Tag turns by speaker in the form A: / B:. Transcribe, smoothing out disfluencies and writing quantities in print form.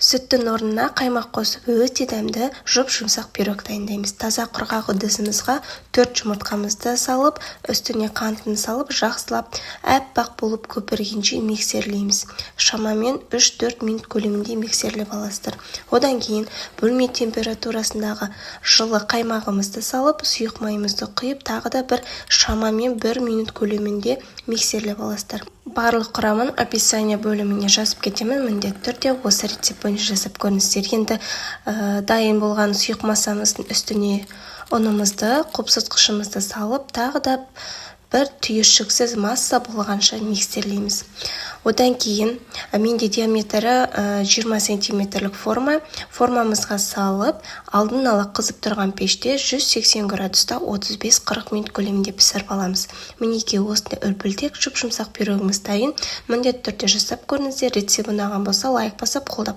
A: Сүттің орнына қаймақ қосып өте дәмді жұп-жұмсақ пирог дайындаймыз. Таза құрғақ ыдысымызға 4 жұмыртқамызды салып, үстіне қантын салып, жақсылап әппақ болып көпіргенше миксерлейміз. Шамамен 3-4 минут көлемінде миксерлеп аласыздар. Одан кейін бөлме температурасындағы жылы қаймағымызды салып, сұйық майымызды құйып, тағы да шамамен 1 минут көлемінде миксерлеп аласыздар. Барлық құрамын описание бөліміне жазып кетемін. Міндетті түрде осы рецепт бойынша жасап көріңіздер. Енді дайын болған сұйық массамыздың үстіне ұнымызды, қопсытқышымызды салып, тағы да бір түйіршіксіз масса болғанша миксерлейміз. Одан кейін менде диаметрі 20 сантиметрлік формамызға салып, алдын ала қызып тұрған пеште 180 градуста 35-40 минут көлемінде пісіріп аламыз. Мінекей осындай үлпілдек жұп-жұмсақ пирогымыз дайын. Міндетті түрде жасап көріңіздер. Рецепт ұнаған болса лайк басып қолдап